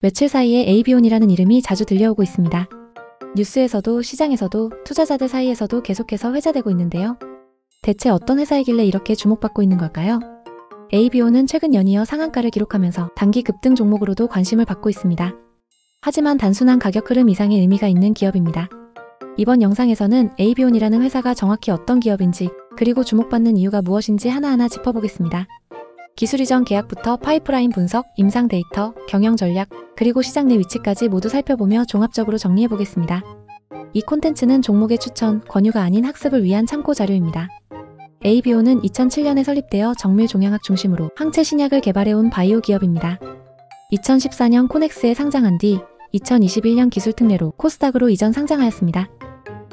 며칠 사이에 에이비온이라는 이름이 자주 들려오고 있습니다. 뉴스에서도 시장에서도 투자자들 사이에서도 계속해서 회자되고 있는데요. 대체 어떤 회사이길래 이렇게 주목받고 있는 걸까요? 에이비온은 최근 연이어 상한가를 기록하면서 단기 급등 종목으로도 관심을 받고 있습니다. 하지만 단순한 가격 흐름 이상의 의미가 있는 기업입니다. 이번 영상에서는 에이비온이라는 회사가 정확히 어떤 기업인지, 그리고 주목받는 이유가 무엇인지 하나하나 짚어보겠습니다. 기술 이전 계약부터 파이프라인 분석, 임상 데이터, 경영 전략, 그리고 시장 내 위치까지 모두 살펴보며 종합적으로 정리해보겠습니다. 이 콘텐츠는 종목의 추천, 권유가 아닌 학습을 위한 참고 자료입니다. 에이비온은 2007년에 설립되어 정밀 종양학 중심으로 항체 신약을 개발해온 바이오 기업입니다. 2014년 코넥스에 상장한 뒤 2021년 기술 특례로 코스닥으로 이전 상장하였습니다.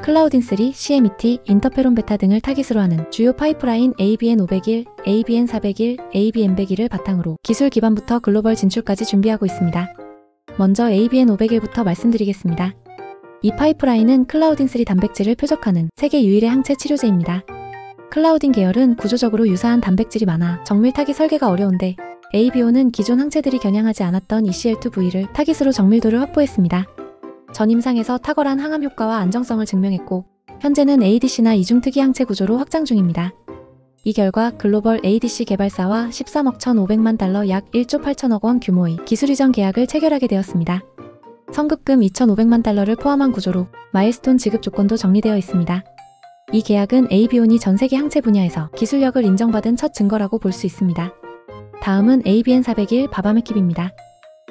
클라우딘3, CMET, 인터페론 베타 등을 타깃으로 하는 주요 파이프라인 ABN501, ABN401, ABN101을 바탕으로 기술 기반부터 글로벌 진출까지 준비하고 있습니다. 먼저 ABN501부터 말씀드리겠습니다. 이 파이프라인은 클라우딘3 단백질을 표적하는 세계 유일의 항체 치료제입니다. 클라우딘 계열은 구조적으로 유사한 단백질이 많아 정밀 타깃 설계가 어려운데, 에이비온은 기존 항체들이 겨냥하지 않았던 ECL2V를 타깃으로 정밀도를 확보했습니다. 전임상에서 탁월한 항암 효과와 안정성을 증명했고, 현재는 ADC나 이중특이 항체 구조로 확장 중입니다. 이 결과 글로벌 ADC 개발사와 13억 1,500만 달러 약 1조 8천억 원 규모의 기술 이전 계약을 체결하게 되었습니다. 선급금 2,500만 달러를 포함한 구조로 마일스톤 지급 조건도 정리되어 있습니다. 이 계약은 에이비온이 전세계 항체 분야에서 기술력을 인정받은 첫 증거라고 볼 수 있습니다. 다음은 ABN401 바바메킵입니다.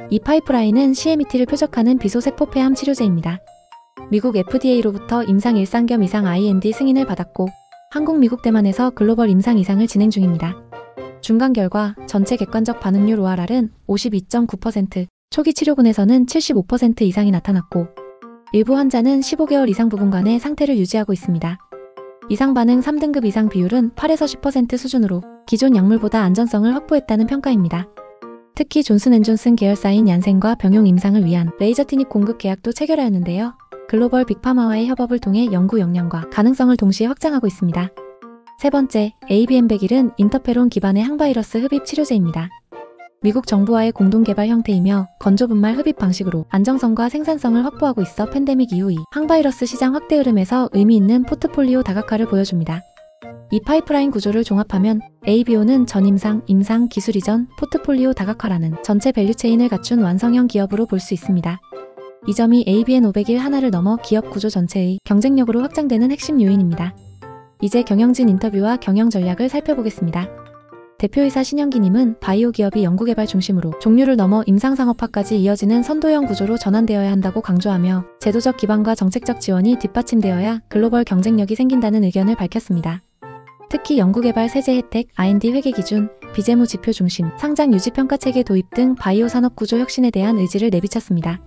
이 파이프라인은 CMET를 표적하는 비소세포폐암 치료제입니다. 미국 FDA로부터 임상 1상 겸 2상 IND 승인을 받았고, 한국 미국 대만에서 글로벌 임상 2상을 진행 중입니다. 중간 결과 전체 객관적 반응률 ORR은 52.9%, 초기 치료군에서는 75% 이상이 나타났고, 일부 환자는 15개월 이상 부분간의 상태를 유지하고 있습니다. 이상 반응 3등급 이상 비율은 8에서 10% 수준으로 기존 약물보다 안전성을 확보했다는 평가입니다. 특히 존슨앤존슨 계열사인 얀센과 병용 임상을 위한 레이저 티닙 공급 계약도 체결하였는데요. 글로벌 빅파마와의 협업을 통해 연구 역량과 가능성을 동시에 확장하고 있습니다. 세 번째, ABN101은 인터페론 기반의 항바이러스 흡입 치료제입니다. 미국 정부와의 공동 개발 형태이며 건조 분말 흡입 방식으로 안정성과 생산성을 확보하고 있어 팬데믹 이후 이 항바이러스 시장 확대 흐름에서 의미 있는 포트폴리오 다각화를 보여줍니다. 이 파이프라인 구조를 종합하면 에이비온은 전임상, 임상, 기술 이전, 포트폴리오 다각화라는 전체 밸류체인을 갖춘 완성형 기업으로 볼 수 있습니다. 이 점이 ABN501 하나를 넘어 기업 구조 전체의 경쟁력으로 확장되는 핵심 요인입니다. 이제 경영진 인터뷰와 경영 전략을 살펴보겠습니다. 대표이사 신영기님은 바이오 기업이 연구개발 중심으로 종류를 넘어 임상상업화까지 이어지는 선도형 구조로 전환되어야 한다고 강조하며, 제도적 기반과 정책적 지원이 뒷받침되어야 글로벌 경쟁력이 생긴다는 의견을 밝혔습니다. 특히 연구개발 세제 혜택, R&D 회계 기준, 비재무 지표 중심, 상장 유지 평가 체계 도입 등 바이오 산업 구조 혁신에 대한 의지를 내비쳤습니다.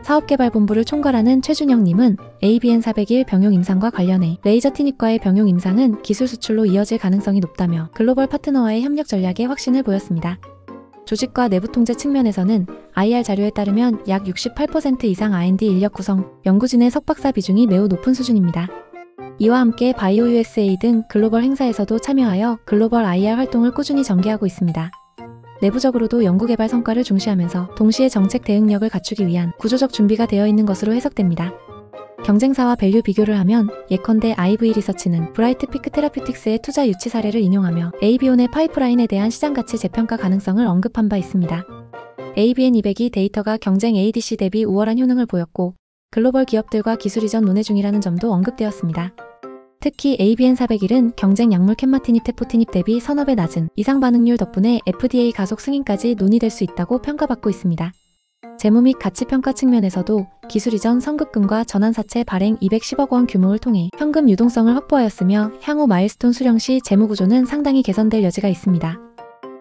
사업개발본부를 총괄하는 최준영님은 ABN401 병용 임상과 관련해 레이저 티닙과의 병용 임상은 기술 수출로 이어질 가능성이 높다며 글로벌 파트너와의 협력 전략에 확신을 보였습니다. 조직과 내부 통제 측면에서는 IR 자료에 따르면 약 68% 이상 R&D 인력 구성, 연구진의 석박사 비중이 매우 높은 수준입니다. 이와 함께 바이오 USA 등 글로벌 행사에서도 참여하여 글로벌 IR 활동을 꾸준히 전개하고 있습니다. 내부적으로도 연구개발 성과를 중시하면서 동시에 정책 대응력을 갖추기 위한 구조적 준비가 되어 있는 것으로 해석됩니다. 경쟁사와 밸류 비교를 하면 예컨대 IV 리서치는 브라이트 피크 테라퓨틱스의 투자 유치 사례를 인용하며 에이비온의 파이프라인에 대한 시장 가치 재평가 가능성을 언급한 바 있습니다. ABN202 데이터가 경쟁 ADC 대비 우월한 효능을 보였고, 글로벌 기업들과 기술 이전 논의 중이라는 점도 언급되었습니다. 특히 ABN401은 경쟁 약물 캔마티닙 테포티닙 대비 선업의 낮은 이상 반응률 덕분에 FDA 가속 승인까지 논의될 수 있다고 평가받고 있습니다. 재무 및 가치 평가 측면에서도 기술 이전 선급금과 전환사채 발행 210억 원 규모를 통해 현금 유동성을 확보하였으며, 향후 마일스톤 수령 시 재무 구조는 상당히 개선될 여지가 있습니다.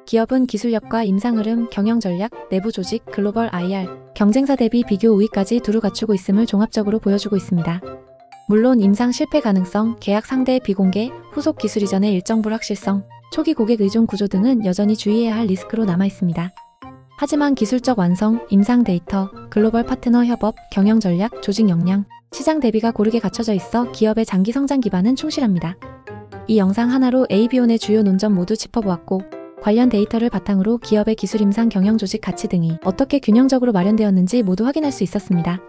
기업은 기술력과 임상 흐름, 경영 전략, 내부 조직, 글로벌 IR, 경쟁사 대비 비교 우위까지 두루 갖추고 있음을 종합적으로 보여주고 있습니다. 물론 임상 실패 가능성, 계약 상대 비공개, 후속 기술 이전의 일정 불확실성, 초기 고객 의존 구조 등은 여전히 주의해야 할 리스크로 남아 있습니다. 하지만 기술적 완성, 임상 데이터, 글로벌 파트너 협업, 경영 전략, 조직 역량, 시장 대비가 고르게 갖춰져 있어 기업의 장기 성장 기반은 충실합니다. 이 영상 하나로 에이비온의 주요 논점 모두 짚어보았고, 관련 데이터를 바탕으로 기업의 기술 임상 경영 조직 가치 등이 어떻게 균형적으로 마련되었는지 모두 확인할 수 있었습니다.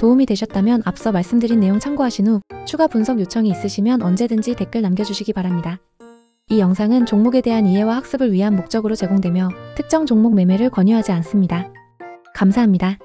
도움이 되셨다면 앞서 말씀드린 내용 참고하신 후 추가 분석 요청이 있으시면 언제든지 댓글 남겨주시기 바랍니다. 이 영상은 종목에 대한 이해와 학습을 위한 목적으로 제공되며 특정 종목 매매를 권유하지 않습니다. 감사합니다.